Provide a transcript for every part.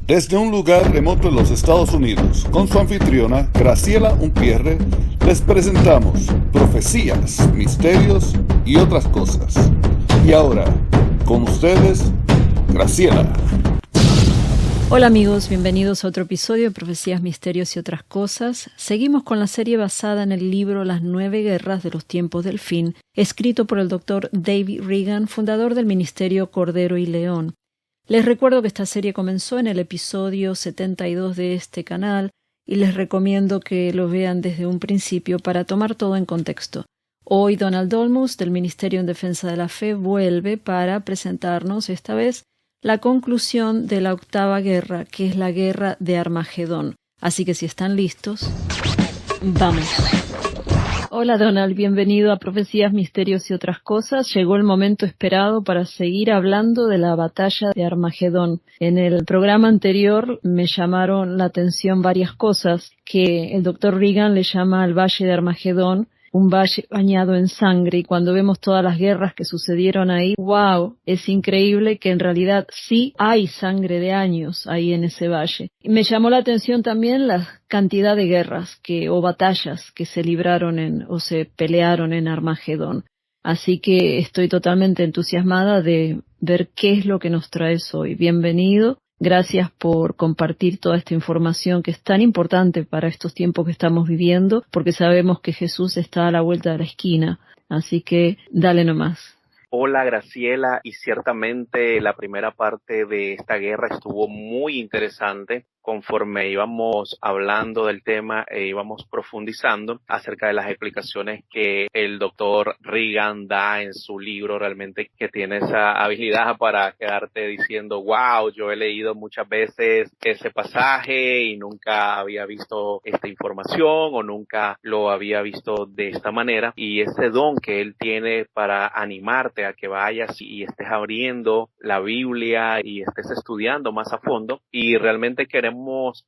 Desde un lugar remoto en los Estados Unidos, con su anfitriona Graciela Unpierre, les presentamos Profecías, Misterios y otras cosas. Y ahora, con ustedes, Graciela. Hola amigos, bienvenidos a otro episodio de Profecías, Misterios y otras cosas. Seguimos con la serie basada en el libro Las 9 guerras de los tiempos del fin, escrito por el Dr. David Reagan, fundador del Ministerio Cordero y León. Les recuerdo que esta serie comenzó en el episodio 72 de este canal y les recomiendo que lo vean desde un principio para tomar todo en contexto. Hoy Donald Dolmus del Ministerio en Defensa de la Fe vuelve para presentarnos esta vez la conclusión de la octava guerra, que es la guerra de Armagedón. Así que si están listos, vamos. Hola Donald, bienvenido a Profecías, Misterios y otras cosas. Llegó el momento esperado para seguir hablando de la batalla de Armagedón. En el programa anterior me llamaron la atención varias cosas que el Dr. Reagan le llama al Valle de Armagedón, un valle bañado en sangre, y cuando vemos todas las guerras que sucedieron ahí, ¡wow! Es increíble que en realidad sí hay sangre de años ahí en ese valle. Y me llamó la atención también la cantidad de guerras o batallas que se libraron o se pelearon en Armagedón. Así que estoy totalmente entusiasmada de ver qué es lo que nos traes hoy. Bienvenido. Gracias por compartir toda esta información que es tan importante para estos tiempos que estamos viviendo, porque sabemos que Jesús está a la vuelta de la esquina. Así que dale nomás. Hola Graciela, y ciertamente la primera parte de esta guerra estuvo muy interesante. Conforme íbamos hablando del tema e íbamos profundizando acerca de las explicaciones que el doctor Reagan da en su libro, realmente que tiene esa habilidad para quedarte diciendo, wow, yo he leído muchas veces ese pasaje y nunca había visto esta información o nunca lo había visto de esta manera, y ese don que él tiene para animarte a que vayas y estés abriendo la Biblia y estés estudiando más a fondo, y realmente queremos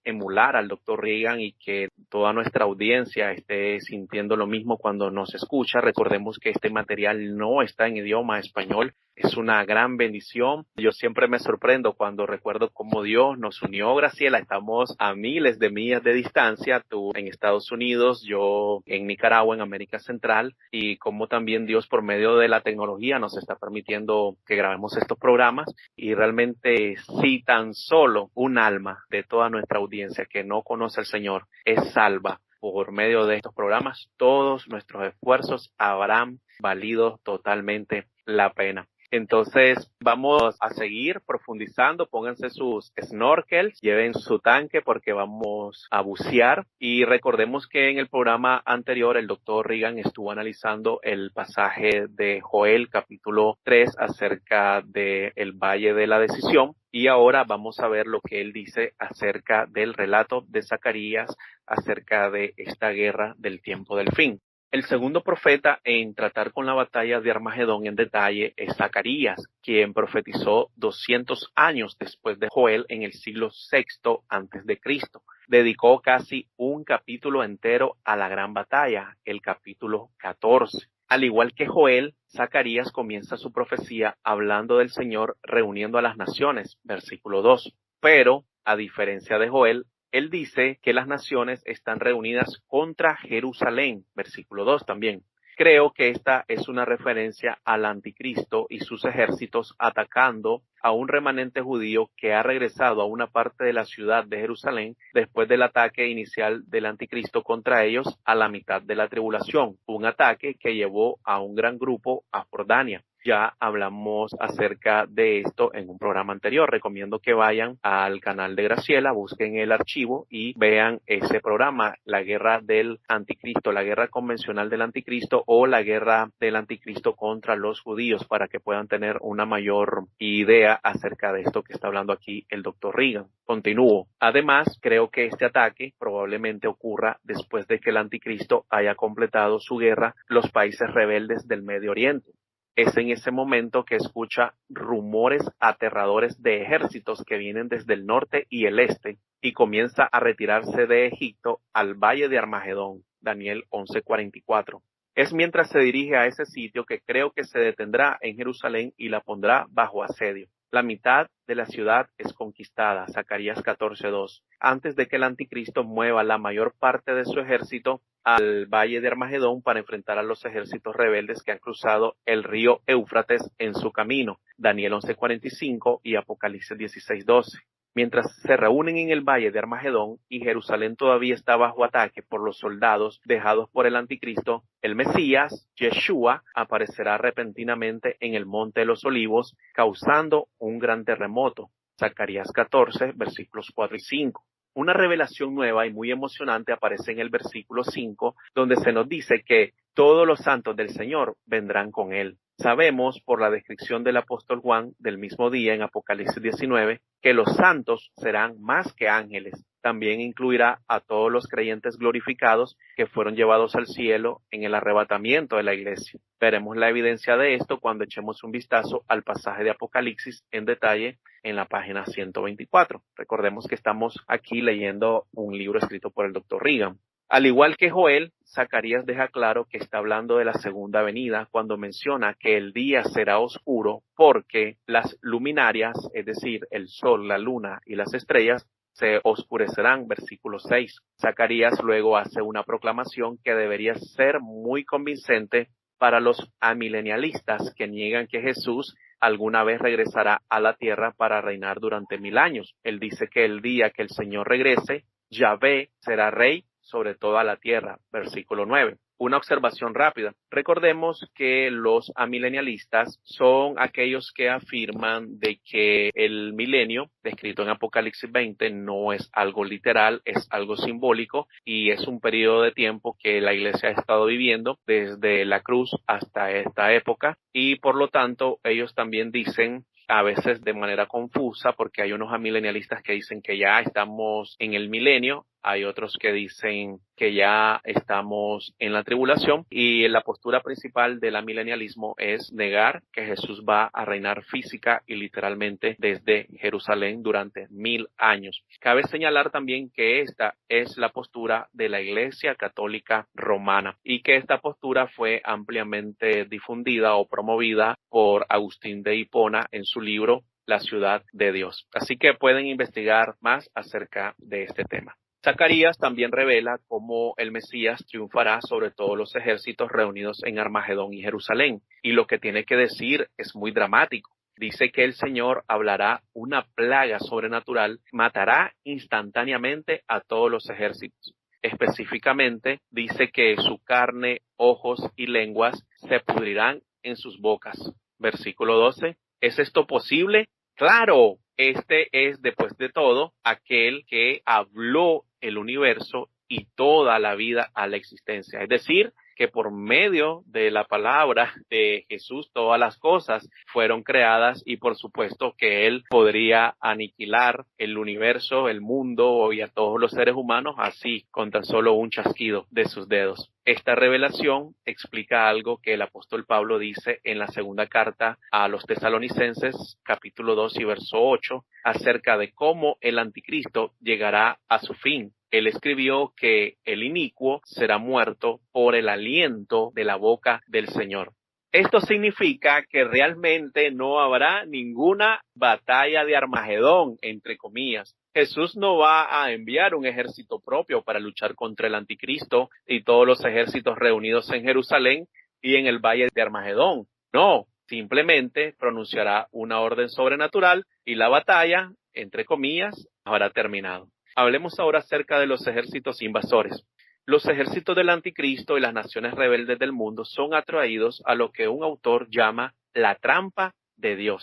emular al Dr. Reagan y que toda nuestra audiencia esté sintiendo lo mismo cuando nos escucha. Recordemos que este material no está en idioma español. Es una gran bendición. Yo siempre me sorprendo cuando recuerdo cómo Dios nos unió, Graciela. Estamos a miles de millas de distancia, tú en Estados Unidos, yo en Nicaragua, en América Central, y cómo también Dios por medio de la tecnología nos está permitiendo que grabemos estos programas. Y realmente, si tan solo un alma de toda nuestra audiencia que no conoce al Señor es salva por medio de estos programas, todos nuestros esfuerzos habrán valido totalmente la pena. Entonces vamos a seguir profundizando, pónganse sus snorkels, lleven su tanque porque vamos a bucear, y recordemos que en el programa anterior el doctor Reagan estuvo analizando el pasaje de Joel capítulo 3 acerca del Valle de la Decisión, y ahora vamos a ver lo que él dice acerca del relato de Zacarías acerca de esta guerra del tiempo del fin. El segundo profeta en tratar con la batalla de Armagedón en detalle es Zacarías, quien profetizó 200 años después de Joel en el siglo VI antes de Cristo. Dedicó casi un capítulo entero a la gran batalla, el capítulo 14. Al igual que Joel, Zacarías comienza su profecía hablando del Señor reuniendo a las naciones, versículo 2. Pero, a diferencia de Joel, él dice que las naciones están reunidas contra Jerusalén, versículo 2 también. Creo que esta es una referencia al anticristo y sus ejércitos atacando a un remanente judío que ha regresado a una parte de la ciudad de Jerusalén después del ataque inicial del anticristo contra ellos a la mitad de la tribulación, un ataque que llevó a un gran grupo a Jordania. Ya hablamos acerca de esto en un programa anterior. Recomiendo que vayan al canal de Graciela, busquen el archivo y vean ese programa, la guerra del anticristo, la guerra convencional del anticristo o la guerra del anticristo contra los judíos, para que puedan tener una mayor idea acerca de esto que está hablando aquí el doctor Reagan. Continúo. Además, creo que este ataque probablemente ocurra después de que el anticristo haya completado su guerra los países rebeldes del Medio Oriente. Es en ese momento que escucha rumores aterradores de ejércitos que vienen desde el norte y el este y comienza a retirarse de Egipto al valle de Armagedón, Daniel 11:44. Es mientras se dirige a ese sitio que creo que se detendrá en Jerusalén y la pondrá bajo asedio. La mitad de la ciudad es conquistada, Zacarías 14:2, antes de que el anticristo mueva la mayor parte de su ejército al valle de Armagedón para enfrentar a los ejércitos rebeldes que han cruzado el río Éufrates en su camino, Daniel 11:45 y Apocalipsis 16:12. Mientras se reúnen en el valle de Armagedón y Jerusalén todavía está bajo ataque por los soldados dejados por el anticristo, el Mesías, Yeshua, aparecerá repentinamente en el Monte de los Olivos, causando un gran terremoto. Zacarías 14, versículos 4 y 5. Una revelación nueva y muy emocionante aparece en el versículo 5, donde se nos dice que todos los santos del Señor vendrán con él. Sabemos por la descripción del apóstol Juan del mismo día en Apocalipsis 19 que los santos serán más que ángeles. También incluirá a todos los creyentes glorificados que fueron llevados al cielo en el arrebatamiento de la iglesia. Veremos la evidencia de esto cuando echemos un vistazo al pasaje de Apocalipsis en detalle en la página 124. Recordemos que estamos aquí leyendo un libro escrito por el doctor Reagan. Al igual que Joel, Zacarías deja claro que está hablando de la segunda venida cuando menciona que el día será oscuro porque las luminarias, es decir, el sol, la luna y las estrellas, se oscurecerán, versículo 6. Zacarías luego hace una proclamación que debería ser muy convincente para los amilenialistas que niegan que Jesús alguna vez regresará a la tierra para reinar durante 1000 años. Él dice que el día que el Señor regrese, Yahvé será rey sobre toda la tierra, versículo 9. Una observación rápida. Recordemos que los amilenialistas son aquellos que afirman de que el milenio, descrito en Apocalipsis 20, no es algo literal, es algo simbólico y es un periodo de tiempo que la iglesia ha estado viviendo desde la cruz hasta esta época y por lo tanto ellos también dicen, a veces de manera confusa, porque hay unos amilenialistas que dicen que ya estamos en el milenio, hay otros que dicen que ya estamos en la tribulación y la postura principal del amilenialismo es negar que Jesús va a reinar física y literalmente desde Jerusalén durante 1000 años. Cabe señalar también que esta es la postura de la Iglesia Católica Romana y que esta postura fue ampliamente difundida o promovida por Agustín de Hipona en su libro La ciudad de Dios. Así que pueden investigar más acerca de este tema. Zacarías también revela cómo el Mesías triunfará sobre todos los ejércitos reunidos en Armagedón y Jerusalén. Y lo que tiene que decir es muy dramático. Dice que el Señor hablará una plaga sobrenatural, matará instantáneamente a todos los ejércitos. Específicamente, dice que su carne, ojos y lenguas se pudrirán en sus bocas. Versículo 12. ¿Es esto posible? ¡Claro! Este es, después de todo, aquel que habló el universo y toda la vida a la existencia. Es decir, que por medio de la palabra de Jesús todas las cosas fueron creadas y por supuesto que Él podría aniquilar el universo, el mundo y a todos los seres humanos así con tan solo un chasquido de sus dedos. Esta revelación explica algo que el apóstol Pablo dice en la segunda carta a los Tesalonicenses, capítulo 2 y verso 8, acerca de cómo el anticristo llegará a su fin. Él escribió que el inicuo será muerto por el aliento de la boca del Señor. Esto significa que realmente no habrá ninguna batalla de Armagedón, entre comillas. Jesús no va a enviar un ejército propio para luchar contra el anticristo y todos los ejércitos reunidos en Jerusalén y en el valle de Armagedón. No, simplemente pronunciará una orden sobrenatural y la batalla, entre comillas, habrá terminado. Hablemos ahora acerca de los ejércitos invasores. Los ejércitos del anticristo y las naciones rebeldes del mundo son atraídos a lo que un autor llama la trampa de Dios.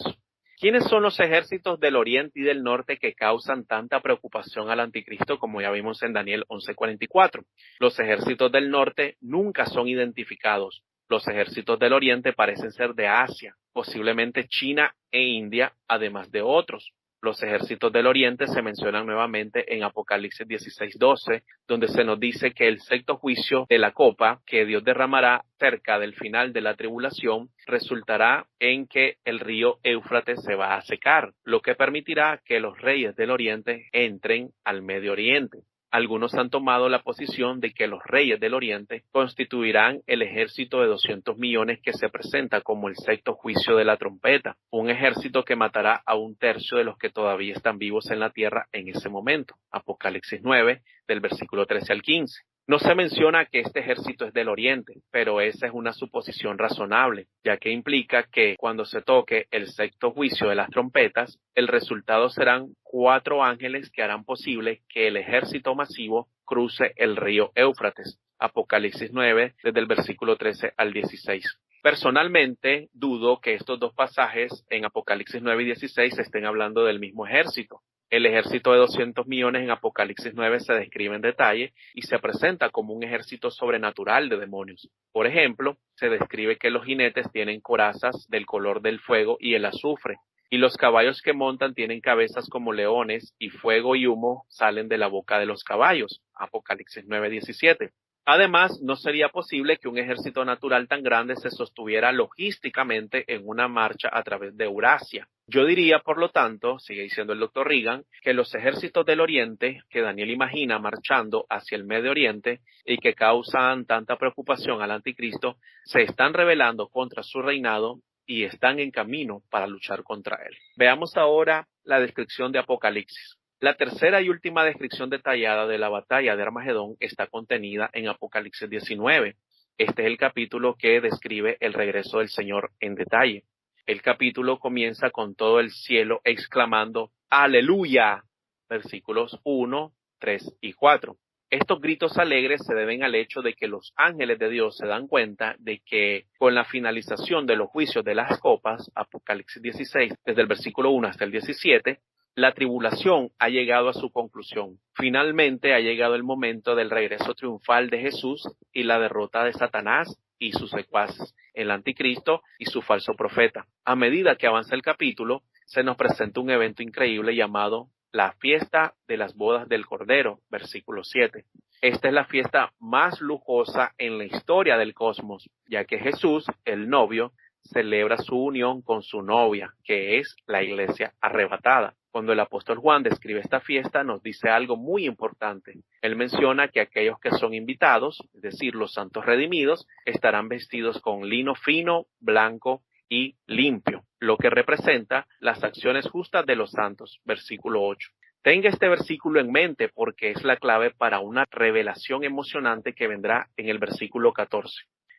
¿Quiénes son los ejércitos del oriente y del norte que causan tanta preocupación al anticristo, como ya vimos en Daniel 11:44? Los ejércitos del norte nunca son identificados. Los ejércitos del oriente parecen ser de Asia, posiblemente China e India, además de otros. Los ejércitos del oriente se mencionan nuevamente en Apocalipsis 16:12, donde se nos dice que el sexto juicio de la copa que Dios derramará cerca del final de la tribulación resultará en que el río Éufrates se va a secar, lo que permitirá que los reyes del oriente entren al Medio Oriente. Algunos han tomado la posición de que los reyes del oriente constituirán el ejército de 200 millones que se presenta como el sexto juicio de la trompeta, un ejército que matará a 1/3 de los que todavía están vivos en la tierra en ese momento. Apocalipsis 9, del versículo 13 al 15. No se menciona que este ejército es del oriente, pero esa es una suposición razonable, ya que implica que cuando se toque el sexto juicio de las trompetas, el resultado serán 4 ángeles que harán posible que el ejército masivo cruce el río Éufrates. Apocalipsis 9, desde el versículo 13 al 16. Personalmente, dudo que estos dos pasajes en Apocalipsis 9 y 16 estén hablando del mismo ejército. El ejército de 200 millones en Apocalipsis 9 se describe en detalle y se presenta como un ejército sobrenatural de demonios. Por ejemplo, se describe que los jinetes tienen corazas del color del fuego y el azufre, y los caballos que montan tienen cabezas como leones, y fuego y humo salen de la boca de los caballos. Apocalipsis 9:17. Además, no sería posible que un ejército natural tan grande se sostuviera logísticamente en una marcha a través de Eurasia. Yo diría, por lo tanto, sigue diciendo el Dr. Reagan, que los ejércitos del Oriente, que Daniel imagina marchando hacia el Medio Oriente y que causan tanta preocupación al anticristo, se están rebelando contra su reinado y están en camino para luchar contra él. Veamos ahora la descripción de Apocalipsis. La tercera y última descripción detallada de la batalla de Armagedón está contenida en Apocalipsis 19. Este es el capítulo que describe el regreso del Señor en detalle. El capítulo comienza con todo el cielo exclamando ¡Aleluya! Versículos 1, 3 y 4. Estos gritos alegres se deben al hecho de que los ángeles de Dios se dan cuenta de que con la finalización de los juicios de las copas, Apocalipsis 16, desde el versículo 1 hasta el 17, la tribulación ha llegado a su conclusión. Finalmente ha llegado el momento del regreso triunfal de Jesús y la derrota de Satanás y sus secuaces, el anticristo y su falso profeta. A medida que avanza el capítulo, se nos presenta un evento increíble llamado la fiesta de las bodas del Cordero, versículo 7. Esta es la fiesta más lujosa en la historia del cosmos, ya que Jesús, el novio, celebra su unión con su novia, que es la iglesia arrebatada. Cuando el apóstol Juan describe esta fiesta, nos dice algo muy importante. Él menciona que aquellos que son invitados, es decir, los santos redimidos, estarán vestidos con lino fino, blanco y limpio, lo que representa las acciones justas de los santos, versículo 8. Tenga este versículo en mente porque es la clave para una revelación emocionante que vendrá en el versículo 14.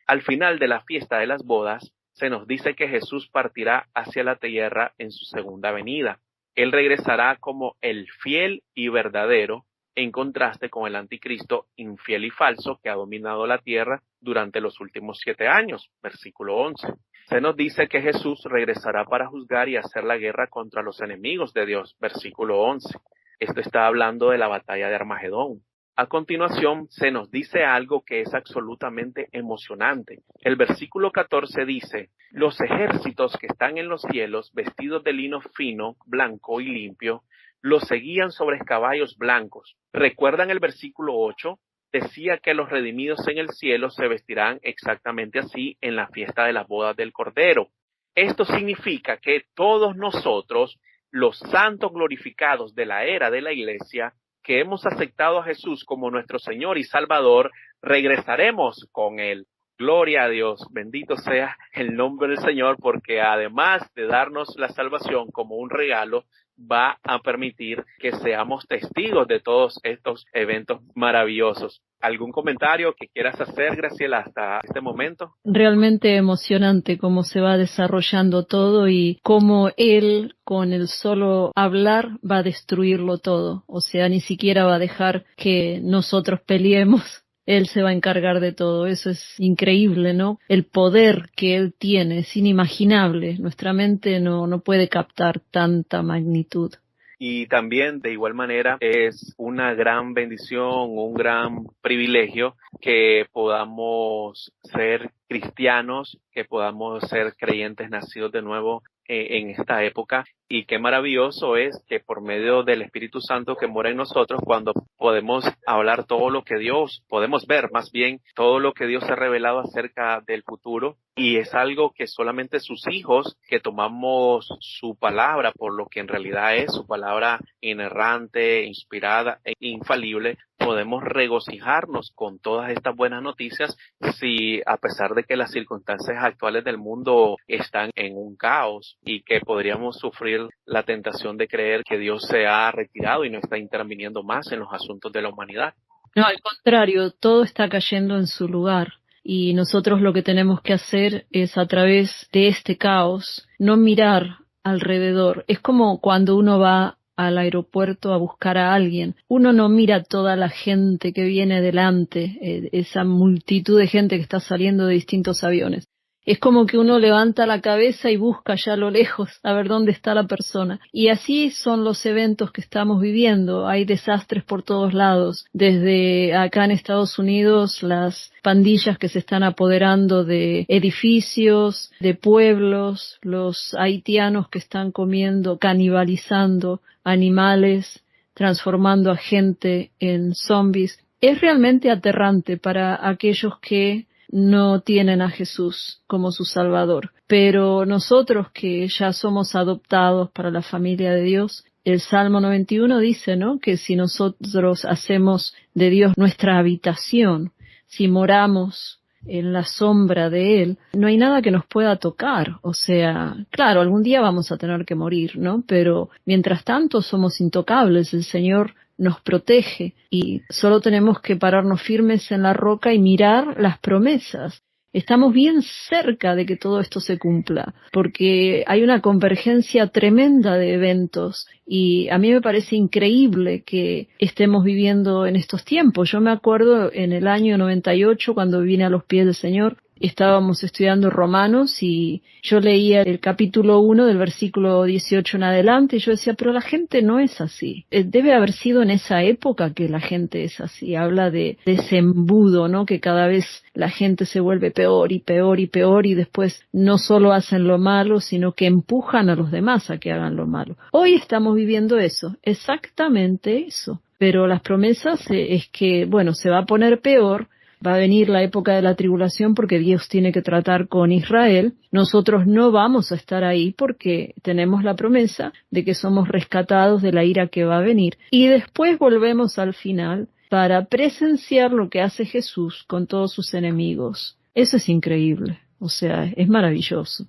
Al final de la fiesta de las bodas, se nos dice que Jesús partirá hacia la tierra en su segunda venida. Él regresará como el fiel y verdadero, en contraste con el anticristo infiel y falso que ha dominado la tierra durante los últimos 7 años, versículo 11. Se nos dice que Jesús regresará para juzgar y hacer la guerra contra los enemigos de Dios, versículo 11. Esto está hablando de la batalla de Armagedón. A continuación, se nos dice algo que es absolutamente emocionante. El versículo 14 dice, los ejércitos que están en los cielos, vestidos de lino fino, blanco y limpio, los seguían sobre caballos blancos. ¿Recuerdan el versículo 8? Decía que los redimidos en el cielo se vestirán exactamente así en la fiesta de las bodas del Cordero. Esto significa que todos nosotros, los santos glorificados de la era de la iglesia, que hemos aceptado a Jesús como nuestro Señor y Salvador, regresaremos con Él. Gloria a Dios, bendito sea el nombre del Señor, porque además de darnos la salvación como un regalo, va a permitir que seamos testigos de todos estos eventos maravillosos. ¿Algún comentario que quieras hacer, Graciela, hasta este momento? Realmente emocionante cómo se va desarrollando todo y cómo él, con el solo hablar, va a destruirlo todo. O sea, ni siquiera va a dejar que nosotros peleemos, Él se va a encargar de todo. Eso es increíble, ¿no? El poder que Él tiene es inimaginable. Nuestra mente no puede captar tanta magnitud. Y también, de igual manera, es una gran bendición, un gran privilegio que podamos ser cristianos, que podamos ser creyentes nacidos de nuevo en esta época. Y qué maravilloso es que por medio del Espíritu Santo que mora en nosotros, cuando podemos hablar todo lo que Dios, podemos ver más bien todo lo que Dios ha revelado acerca del futuro, y es algo que solamente sus hijos, que tomamos su palabra por lo que en realidad es, su palabra inerrante, inspirada e infalible, podemos regocijarnos con todas estas buenas noticias, si a pesar de que las circunstancias actuales del mundo están en un caos y que podríamos sufrir la tentación de creer que Dios se ha retirado y no está interviniendo más en los asuntos de la humanidad. No, al contrario, todo está cayendo en su lugar. Y nosotros lo que tenemos que hacer es, a través de este caos, no mirar alrededor. Es como cuando uno va al aeropuerto a buscar a alguien. Uno no mira toda la gente que viene delante, esa multitud de gente que está saliendo de distintos aviones. Es como que uno levanta la cabeza y busca allá a lo lejos a ver dónde está la persona. Y así son los eventos que estamos viviendo. Hay desastres por todos lados. Desde acá en Estados Unidos, las pandillas que se están apoderando de edificios, de pueblos, los haitianos que están comiendo, canibalizando animales, transformando a gente en zombies. Es realmente aterrante para aquellos que no tienen a Jesús como su Salvador. Pero nosotros que ya somos adoptados para la familia de Dios, el Salmo 91 dice, ¿no?, que si nosotros hacemos de Dios nuestra habitación, si moramos en la sombra de Él, no hay nada que nos pueda tocar. O sea, claro, algún día vamos a tener que morir, ¿no? Pero mientras tanto somos intocables. El Señor nos protege y solo tenemos que pararnos firmes en la roca y mirar las promesas. Estamos bien cerca de que todo esto se cumpla, porque hay una convergencia tremenda de eventos y a mí me parece increíble que estemos viviendo en estos tiempos. Yo me acuerdo en el año 98, cuando vine a los pies del Señor, estábamos estudiando Romanos y yo leía el capítulo 1 del versículo 18 en adelante y yo decía, pero la gente no es así. Debe haber sido en esa época que la gente es así. Habla de ese embudo, ¿no?, que cada vez la gente se vuelve peor y peor y peor y después no solo hacen lo malo, sino que empujan a los demás a que hagan lo malo. Hoy estamos viviendo eso, exactamente eso. Pero las promesas es que, bueno, se va a poner peor. Va a venir la época de la tribulación porque Dios tiene que tratar con Israel. Nosotros no vamos a estar ahí porque tenemos la promesa de que somos rescatados de la ira que va a venir. Y después volvemos al final para presenciar lo que hace Jesús con todos sus enemigos. Eso es increíble. O sea, es maravilloso.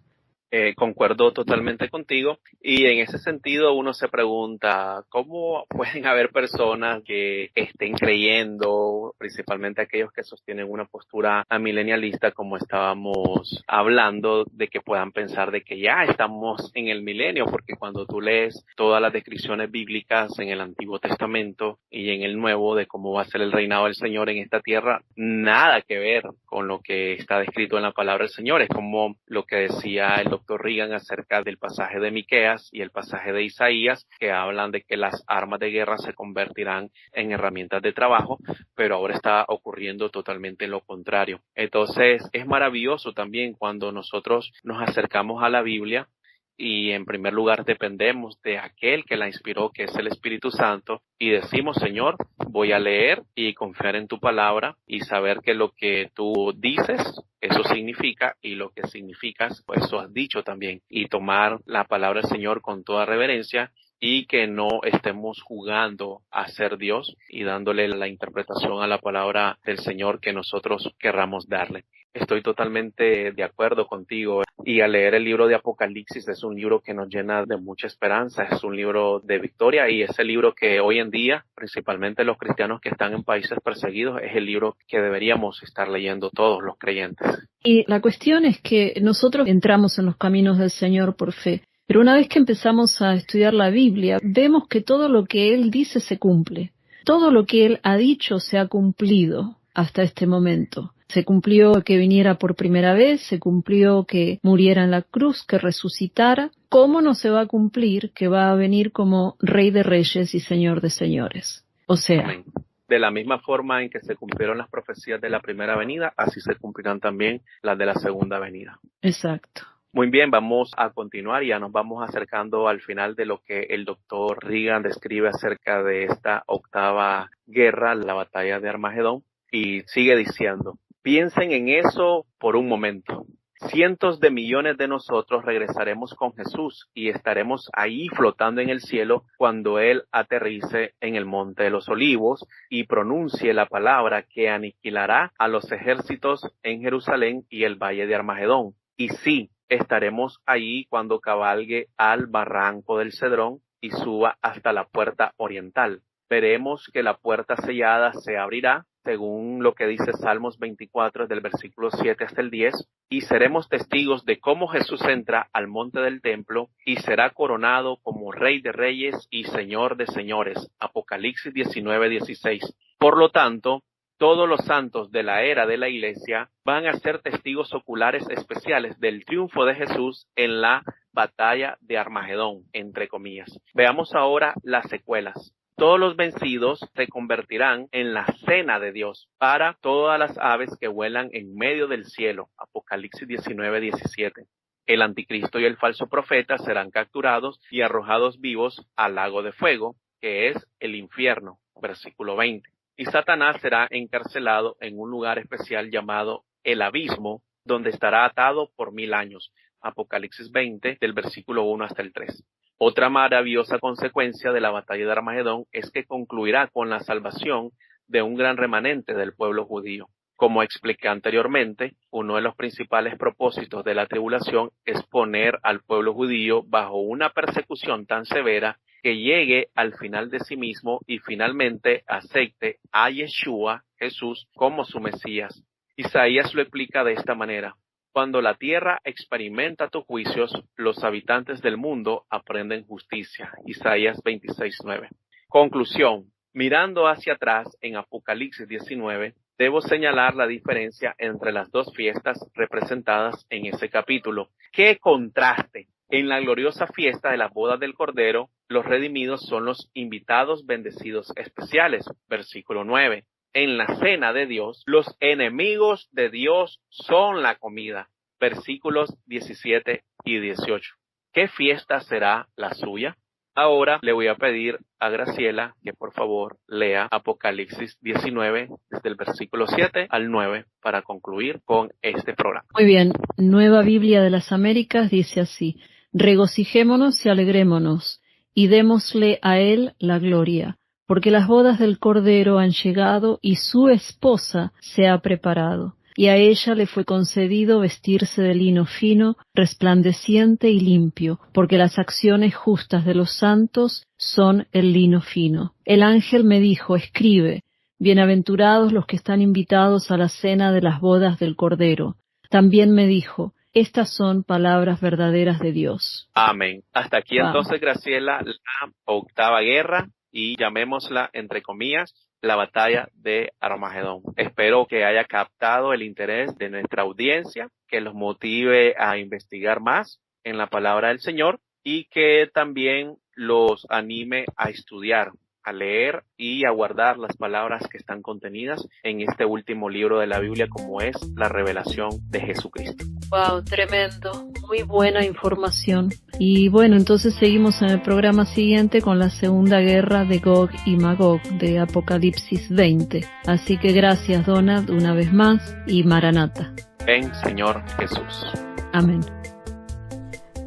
Concuerdo totalmente contigo, y en ese sentido uno se pregunta cómo pueden haber personas que estén creyendo, principalmente aquellos que sostienen una postura amilenialista, como estábamos hablando, de que puedan pensar de que ya estamos en el milenio, porque cuando tú lees todas las descripciones bíblicas en el Antiguo Testamento y en el Nuevo de cómo va a ser el reinado del Señor en esta tierra, nada que ver con lo que está descrito en la palabra del Señor. Es como lo que decía el doctor Reagan acerca del pasaje de Miqueas y el pasaje de Isaías, que hablan de que las armas de guerra se convertirán en herramientas de trabajo, pero ahora está ocurriendo totalmente lo contrario. Entonces es maravilloso también cuando nosotros nos acercamos a la Biblia y en primer lugar dependemos de aquel que la inspiró, que es el Espíritu Santo, y decimos, Señor, voy a leer y confiar en tu palabra y saber que lo que tú dices, eso significa, y lo que significas, pues eso has dicho también, y tomar la palabra del Señor con toda reverencia y que no estemos jugando a ser Dios y dándole la interpretación a la palabra del Señor que nosotros querramos darle. Estoy totalmente de acuerdo contigo, y al leer el libro de Apocalipsis es un libro que nos llena de mucha esperanza, es un libro de victoria, y es el libro que hoy en día, principalmente los cristianos que están en países perseguidos, es el libro que deberíamos estar leyendo todos los creyentes. Y la cuestión es que nosotros entramos en los caminos del Señor por fe, pero una vez que empezamos a estudiar la Biblia, vemos que todo lo que Él dice se cumple, todo lo que Él ha dicho se ha cumplido. hasta este momento. Se cumplió que viniera por primera vez, se cumplió que muriera en la cruz, que resucitara. ¿Cómo no se va a cumplir que va a venir como Rey de Reyes y Señor de Señores? O sea, Amén. De la misma forma en que se cumplieron las profecías de la primera venida, así se cumplirán también las de la segunda venida. Exacto. Muy bien, vamos a continuar y ya nos vamos acercando al final de lo que el doctor Reagan describe acerca de esta octava guerra, la batalla de Armagedón, y sigue diciendo, piensen en eso por un momento. Cientos de millones de nosotros regresaremos con Jesús y estaremos ahí flotando en el cielo cuando Él aterrice en el Monte de los Olivos y pronuncie la palabra que aniquilará a los ejércitos en Jerusalén y el Valle de Armagedón. Y sí, estaremos allí cuando cabalgue al barranco del Cedrón y suba hasta la puerta oriental. Veremos que la puerta sellada se abrirá, según lo que dice Salmos 24, del versículo 7 hasta el 10, y seremos testigos de cómo Jesús entra al monte del templo y será coronado como Rey de Reyes y Señor de Señores. Apocalipsis 19, 16. Por lo tanto, todos los santos de la era de la Iglesia van a ser testigos oculares especiales del triunfo de Jesús en la batalla de Armagedón, entre comillas. Veamos ahora las secuelas. Todos los vencidos se convertirán en la cena de Dios para todas las aves que vuelan en medio del cielo. Apocalipsis 19, 17. El anticristo y el falso profeta serán capturados y arrojados vivos al lago de fuego, que es el infierno. Versículo 20. Y Satanás será encarcelado en un lugar especial llamado el abismo, donde estará atado por 1000 años. Apocalipsis 20, del versículo 1 hasta el 3. Otra maravillosa consecuencia de la batalla de Armagedón es que concluirá con la salvación de un gran remanente del pueblo judío. Como expliqué anteriormente, uno de los principales propósitos de la tribulación es poner al pueblo judío bajo una persecución tan severa que llegue al final de sí mismo y finalmente acepte a Yeshua, Jesús, como su Mesías. Isaías lo explica de esta manera. Cuando la tierra experimenta tus juicios, los habitantes del mundo aprenden justicia. Isaías 26:9. Conclusión. Mirando hacia atrás en Apocalipsis 19, debo señalar la diferencia entre las dos fiestas representadas en ese capítulo. ¡Qué contraste! En la gloriosa fiesta de las bodas del Cordero, los redimidos son los invitados bendecidos especiales. Versículo 9. En la cena de Dios, los enemigos de Dios son la comida. Versículos 17 y 18. ¿Qué fiesta será la suya? Ahora le voy a pedir a Graciela que por favor lea Apocalipsis 19 desde el versículo 7 al 9 para concluir con este programa. Muy bien, Nueva Biblia de las Américas dice así: regocijémonos y alegrémonos, y démosle a Él la gloria, porque las bodas del Cordero han llegado y su esposa se ha preparado. Y a ella le fue concedido vestirse de lino fino, resplandeciente y limpio, porque las acciones justas de los santos son el lino fino. El ángel me dijo, escribe, bienaventurados los que están invitados a la cena de las bodas del Cordero. También me dijo, estas son palabras verdaderas de Dios. Amén. Hasta aquí entonces, Graciela, la octava guerra, y llamémosla, entre comillas, la batalla de Armagedón. Espero que haya captado el interés de nuestra audiencia, que los motive a investigar más en la palabra del Señor y que también los anime a estudiar, a leer y a guardar las palabras que están contenidas en este último libro de la Biblia, como es la revelación de Jesucristo. Wow, tremendo, muy buena información. Y bueno, entonces seguimos en el programa siguiente con la segunda guerra de Gog y Magog de Apocalipsis 20. Así que gracias, Donald, una vez más, y Maranata. Ven, Señor Jesús. Amén.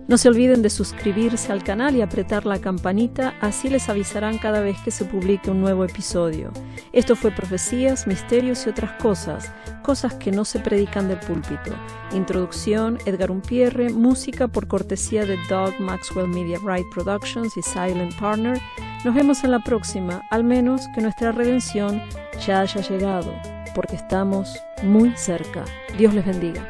No se olviden de suscribirse al canal y apretar la campanita, así les avisarán cada vez que se publique un nuevo episodio. Esto fue Profecías, Misterios y otras cosas, cosas que no se predican del púlpito. Introducción, Edgar Umpierre, música por cortesía de Doug Maxwell Media Right Productions y Silent Partner. Nos vemos en la próxima, al menos que nuestra redención ya haya llegado, porque estamos muy cerca. Dios les bendiga.